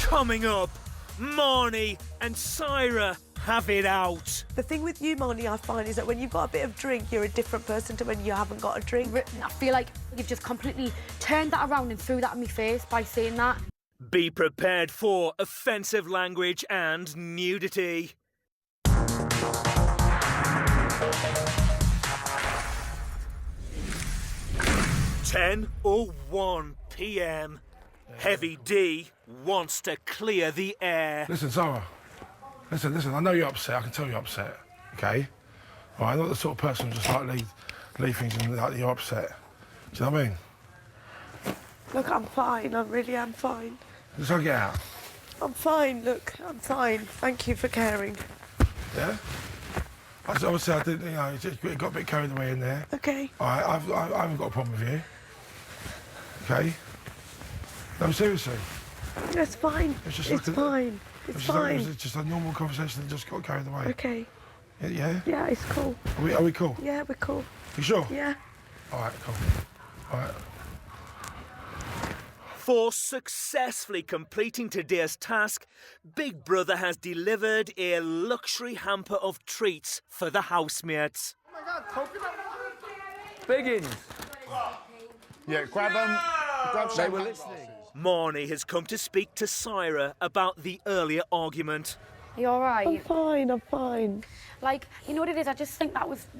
[SPEAKER 1] Coming up, Marnie and Syra have it out.
[SPEAKER 5] The thing with you, Marnie, I find, is that when you've got a bit of drink, you're a different person to when you haven't got a drink.
[SPEAKER 4] I feel like you've just completely turned that around and threw that in my face by saying that.
[SPEAKER 1] Be prepared for offensive language and nudity. 10:01 p.m. Heavy D wants to clear the air.
[SPEAKER 13] Listen, Sarah. Listen, I know you're upset. I can tell you're upset, OK? All right, I'm not the sort of person who just like leave things and like you're upset. Do you know what I mean?
[SPEAKER 5] Look, I'm fine. I really am fine.
[SPEAKER 13] Just I'll get out.
[SPEAKER 5] I'm fine, look. I'm fine. Thank you for caring.
[SPEAKER 13] Yeah? Obviously, I did, you know, it got a bit carried away in there.
[SPEAKER 5] OK.
[SPEAKER 13] All right, I haven't got a problem with you. OK? No, seriously.
[SPEAKER 5] It's fine. It's fine. It's fine.
[SPEAKER 13] It was just a normal conversation that just got carried away.
[SPEAKER 5] OK.
[SPEAKER 13] Yeah?
[SPEAKER 5] Yeah, it's cool.
[SPEAKER 13] Are we cool?
[SPEAKER 5] Yeah, we're cool.
[SPEAKER 13] You sure?
[SPEAKER 5] Yeah.
[SPEAKER 13] All right, cool. All right.
[SPEAKER 1] For successfully completing today's task, Big Brother has delivered a luxury hamper of treats for the housemates.
[SPEAKER 16] Oh my God, coconut.
[SPEAKER 23] Biggins.
[SPEAKER 12] Yeah, grab them. Grab
[SPEAKER 23] They were listening.
[SPEAKER 1] Marnie has come to speak to Syra about the earlier argument.
[SPEAKER 4] Are you all right?
[SPEAKER 5] I'm fine, I'm fine.
[SPEAKER 4] Like, you know what it is? I just think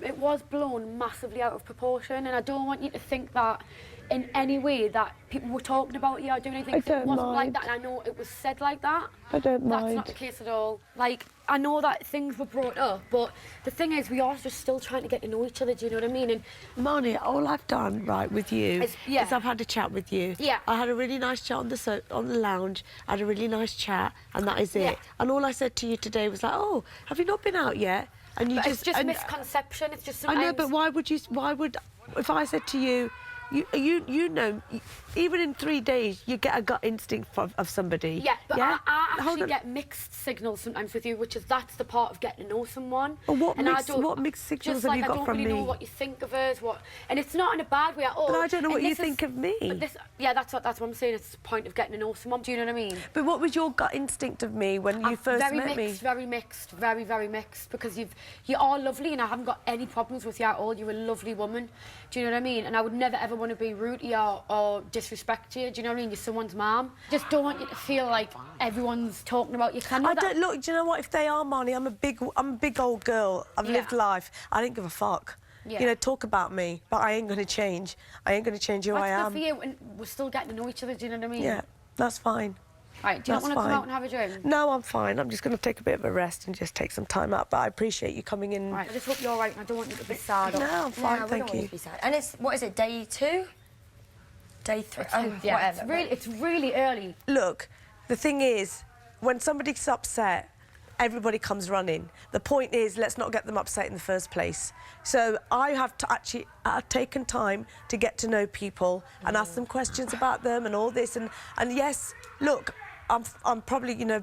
[SPEAKER 4] it was blown massively out of proportion, and I don't want you to think that in any way that people were talking about you or doing anything. It wasn't like that, and I know it was said like that.
[SPEAKER 5] I don't mind.
[SPEAKER 4] That's not the case at all. Like, I know that things were brought up, but the thing is, we are just still trying to get to know each other, do you know what I mean? And
[SPEAKER 5] Marnie, all I've done, right, with you
[SPEAKER 4] is
[SPEAKER 5] I've had a chat with you.
[SPEAKER 4] Yeah.
[SPEAKER 5] I had a really nice chat on the lounge. I had a really nice chat, and that is it.
[SPEAKER 4] Yeah.
[SPEAKER 5] And all I said to you today was like, oh, have you not been out yet? And you
[SPEAKER 4] it's just misconception. It's just
[SPEAKER 5] I
[SPEAKER 4] sometimes...
[SPEAKER 5] know, but why would, if I said to you, you know, even in 3 days, you get a gut instinct of somebody.
[SPEAKER 4] Yeah, but
[SPEAKER 5] yeah?
[SPEAKER 4] I actually get mixed signals sometimes with you, which is that's the part of getting to know someone.
[SPEAKER 5] Well, what
[SPEAKER 4] and
[SPEAKER 5] mixed signals
[SPEAKER 4] just
[SPEAKER 5] have
[SPEAKER 4] like,
[SPEAKER 5] you got from me?
[SPEAKER 4] I don't really know what you think of us, and it's not in a bad way at all.
[SPEAKER 5] But I don't know what you think of me.
[SPEAKER 4] But that's what I'm saying. It's the point of getting to know someone. Do you know what I mean?
[SPEAKER 5] But what was your gut instinct of me when you first met me?
[SPEAKER 4] Very mixed, very mixed. Because you are lovely, and I haven't got any problems with you at all. You're a lovely woman. Do you know what I mean? And I would never ever want to be rude to you or disrespect you. Do you know what I mean? You're someone's mum. Just don't want you to feel like everyone's talking about you.
[SPEAKER 5] I don't look. Do you know what? If they are, Marnie, I'm a big old girl. I've lived life. I don't give a fuck.
[SPEAKER 4] Yeah.
[SPEAKER 5] You know, talk about me, but I ain't going to change. I ain't going to change who I am.
[SPEAKER 4] That's good for you, and we're still getting to know each other. Do you know what I mean?
[SPEAKER 5] Yeah, that's fine.
[SPEAKER 4] Right, do you not want to come out and have a drink?
[SPEAKER 5] No, I'm fine. I'm just going to take a bit of a rest and just take some time out. But I appreciate you coming in.
[SPEAKER 4] Right, I just hope you're all right, and I don't want you to be sad.
[SPEAKER 5] No, I'm fine,
[SPEAKER 22] we
[SPEAKER 5] thank
[SPEAKER 22] don't want
[SPEAKER 5] you.
[SPEAKER 22] to be sad. And it's, what is it, day 2? Day 3?
[SPEAKER 4] Yeah,
[SPEAKER 22] whatever.
[SPEAKER 4] it's really early.
[SPEAKER 5] Look, the thing is, when somebody's upset, everybody comes running. The point is, let's not get them upset in the first place. So I have to actually taken time to get to know people and ask them questions about them and all this. And yes, look, I'm probably, you know,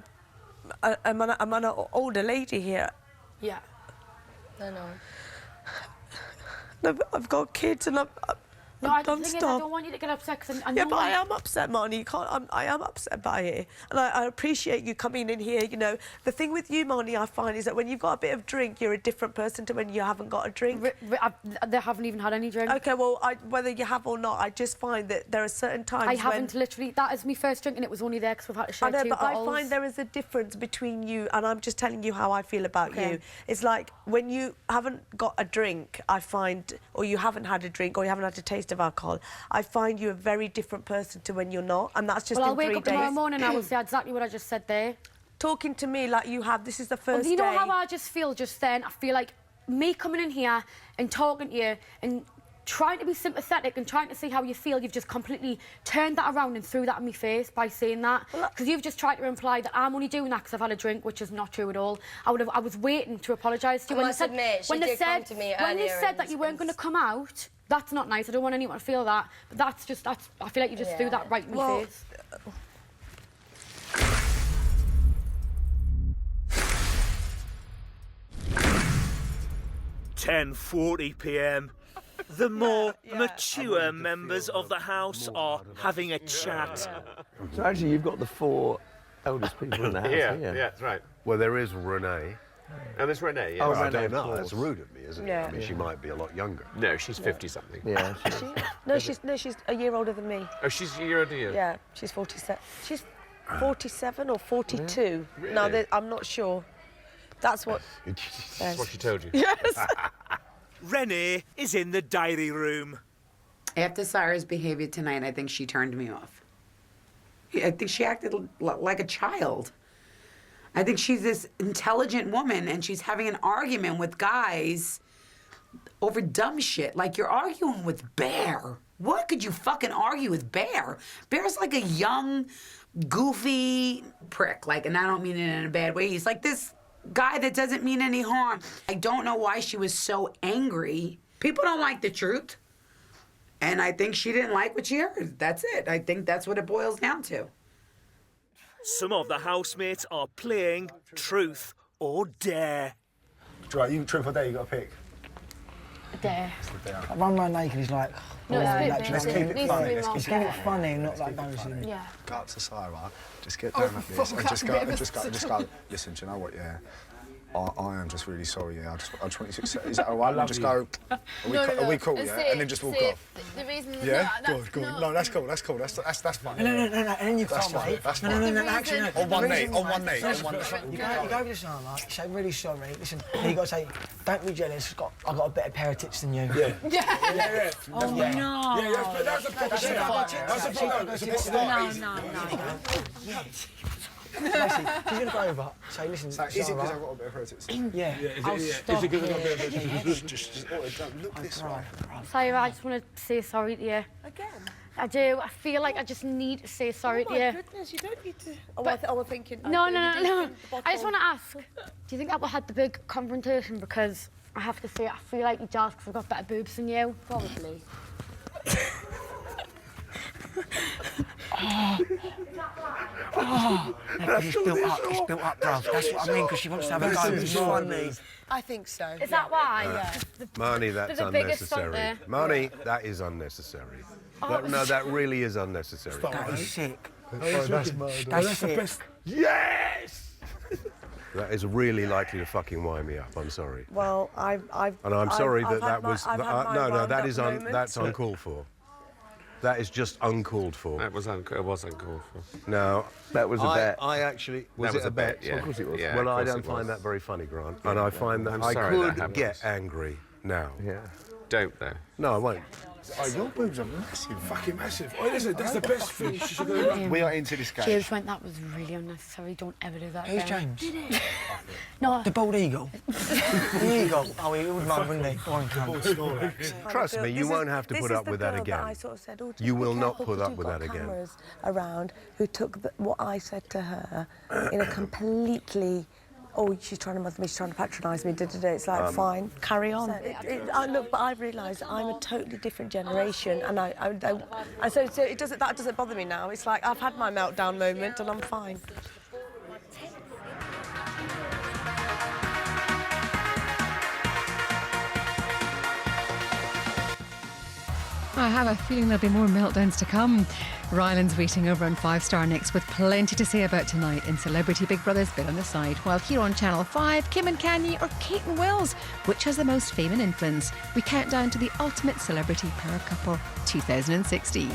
[SPEAKER 5] I'm an older lady here.
[SPEAKER 4] Yeah.
[SPEAKER 22] No.
[SPEAKER 5] No, but I've got kids and
[SPEAKER 4] No, I don't want you to get upset because I know...
[SPEAKER 5] Yeah, but I am upset, Marnie. You can't... I am upset by it. And I appreciate you coming in here, you know. The thing with you, Marnie, I find, is that when you've got a bit of drink, you're a different person to when you haven't got a drink.
[SPEAKER 4] They haven't even had any drink.
[SPEAKER 5] OK, well, whether you have or not, I just find that there are certain times
[SPEAKER 4] I haven't, literally. That is my first drink and it was only there because we've had to share 2 bottles.
[SPEAKER 5] I find there is a difference between you, and I'm just telling you how I feel about you. It's like when you haven't got a drink, I find, or you haven't had a drink, or you haven't had a taste of alcohol, I find you a very different person to when you're not, and that's just in 3 days.
[SPEAKER 4] Well, I'll wake up tomorrow morning and I will say exactly what I just said there.
[SPEAKER 5] Talking to me like you have, this is the first day.
[SPEAKER 4] You know how I just feel just then? I feel like me coming in here and talking to you and trying to be sympathetic and trying to see how you feel, you've just completely turned that around and threw that in my face by saying that. Because you've just tried to imply that I'm only doing that because I've had a drink, which is not true at all. I was waiting to apologise to you.
[SPEAKER 22] I must admit, she did come to me earlier.
[SPEAKER 4] When they said that you weren't going to come out, that's not nice. I don't want anyone to feel that. But I feel like you just threw that right in my face.
[SPEAKER 1] 10:40 p.m. The more mature members of the house are having a chat.
[SPEAKER 23] So actually, you've got the 4 eldest people in the house.
[SPEAKER 3] Yeah, that's right. Well, there is Renee. And there's Renee, yeah.
[SPEAKER 23] Oh,
[SPEAKER 3] I
[SPEAKER 23] Renee,
[SPEAKER 3] don't know.
[SPEAKER 23] of course.
[SPEAKER 3] That's rude of me, isn't it?
[SPEAKER 5] Yeah.
[SPEAKER 3] I mean, she might be a lot younger. No, she's 50-something.
[SPEAKER 23] Yeah.
[SPEAKER 5] No, she's a year older than me.
[SPEAKER 3] Oh, she's a year older than you?
[SPEAKER 5] Yeah, she's 47. She's 47 or 42.
[SPEAKER 3] Really?
[SPEAKER 5] No, I'm not sure. That's what...
[SPEAKER 3] That's what she told you?
[SPEAKER 5] Yes.
[SPEAKER 1] Renee is in the diary room.
[SPEAKER 24] After Sarah's behavior tonight, I think she turned me off. I think she acted like a child. I think she's this intelligent woman and she's having an argument with guys over dumb shit. Like, you're arguing with Bear. What could you fucking argue with Bear? Bear's like a young, goofy prick. Like, and I don't mean it in a bad way. He's like this guy that doesn't mean any harm. I don't know why she was so angry. People don't like the truth. And I think she didn't like what she heard. That's it. I think that's what it boils down to.
[SPEAKER 1] Some of the housemates are playing Truth or Dare.
[SPEAKER 7] Right, you truth or dare, you got to pick.
[SPEAKER 4] Dare.
[SPEAKER 7] I run around naked, he's like...
[SPEAKER 4] No,
[SPEAKER 7] let's keep it funny. Let's keep
[SPEAKER 4] Dare.
[SPEAKER 7] it funny, not like embarrassing.
[SPEAKER 4] Yeah.
[SPEAKER 12] Go up to Sarah, just get down like this, and just go, listen, do you know what, yeah? I am just really sorry, yeah. I just want you to accept. Is that all right? Just go, are we cool, yeah? And then just walk off.
[SPEAKER 22] The reason...
[SPEAKER 12] Yeah? Good. No, that's cool. That's fine.
[SPEAKER 7] No, and then you can't, mate.
[SPEAKER 12] That's fine.
[SPEAKER 7] No, actually, no.
[SPEAKER 12] On one knee. You
[SPEAKER 7] go over to Sarah, like, say, really sorry. Listen, and you got to say, don't be jealous, I've got a better pair of tits than you.
[SPEAKER 24] Yeah. Oh, no.
[SPEAKER 13] Yeah, that's a proper shit. That's a proper...
[SPEAKER 7] No. Basically, she's going to go over, say, listen,
[SPEAKER 12] is it because I've got a bit of her tits?
[SPEAKER 7] Yeah.
[SPEAKER 13] Is it because I've got a bit of her tits?
[SPEAKER 12] Just look this way.
[SPEAKER 4] Sarah, I just want to say sorry to you.
[SPEAKER 5] Again?
[SPEAKER 4] I do. I feel like I just need to say sorry to you.
[SPEAKER 5] Oh, my goodness, you don't need to... I'm thinking...
[SPEAKER 4] No. I just want to ask, do you think that we had the big confrontation because I have to say I feel like you're jealous because I've got better boobs than you? Probably.
[SPEAKER 7] It's built up, bruv. That's what I mean, because she wants to have a go. It's funny.
[SPEAKER 5] I think so.
[SPEAKER 4] Is that why?
[SPEAKER 5] Yeah.
[SPEAKER 3] Marnie, that's
[SPEAKER 4] the biggest
[SPEAKER 3] unnecessary.
[SPEAKER 4] there.
[SPEAKER 3] Marnie, that is unnecessary. That really is unnecessary.
[SPEAKER 7] That is sick.
[SPEAKER 13] That's the best.
[SPEAKER 3] Yes! That is really likely to fucking wind me up. I'm sorry.
[SPEAKER 5] Well, And
[SPEAKER 3] I'm sorry that was...
[SPEAKER 5] No,
[SPEAKER 3] that's uncalled for. That is just uncalled for.
[SPEAKER 11] It was uncalled for.
[SPEAKER 3] No.
[SPEAKER 23] That was a bet.
[SPEAKER 3] I actually... Was
[SPEAKER 11] that
[SPEAKER 3] it a bet?
[SPEAKER 11] Yeah.
[SPEAKER 23] Of course it was.
[SPEAKER 11] Yeah,
[SPEAKER 3] Well, I
[SPEAKER 11] of course
[SPEAKER 3] don't
[SPEAKER 11] it
[SPEAKER 3] find
[SPEAKER 11] was.
[SPEAKER 3] that very funny, Grant. And I find that
[SPEAKER 11] I'm
[SPEAKER 3] I
[SPEAKER 11] sorry that
[SPEAKER 3] could
[SPEAKER 11] happens.
[SPEAKER 3] get angry now.
[SPEAKER 23] Yeah.
[SPEAKER 11] Don't, though.
[SPEAKER 3] No, I won't.
[SPEAKER 12] Oh, your boobs are massive.
[SPEAKER 13] Fucking massive. Oh, listen, that's the best thing. She should go.
[SPEAKER 12] We are into this game.
[SPEAKER 4] James went, that was really unnecessary. Don't ever do that
[SPEAKER 7] Who's
[SPEAKER 4] again.
[SPEAKER 7] James?
[SPEAKER 4] No.
[SPEAKER 7] The bald eagle. The eagle. Oh, he would mind, wouldn't he? Go on, cunt.
[SPEAKER 3] Trust me, you won't have to put up with that again.
[SPEAKER 5] I sort of said, oh,
[SPEAKER 3] You will not
[SPEAKER 5] careful,
[SPEAKER 3] put
[SPEAKER 5] 'cause
[SPEAKER 3] up
[SPEAKER 5] you've
[SPEAKER 3] with
[SPEAKER 5] got
[SPEAKER 3] that again.
[SPEAKER 5] cameras around who took what I said to her in a completely... Oh, she's trying to mother me, she's trying to patronise me, It's like, fine, carry on. Look, but I've realised I'm a totally different generation, and so that doesn't bother me now. It's like I've had my meltdown moment, and I'm fine.
[SPEAKER 9] I have a feeling there'll be more meltdowns to come. Ryland's waiting over on 5 Star Next with plenty to say about tonight in Celebrity Big Brother's Bit on the Side. While here on Channel 5, Kim and Kanye or Kate and Wills, which has the most fame and influence? We count down to the ultimate celebrity power couple 2016.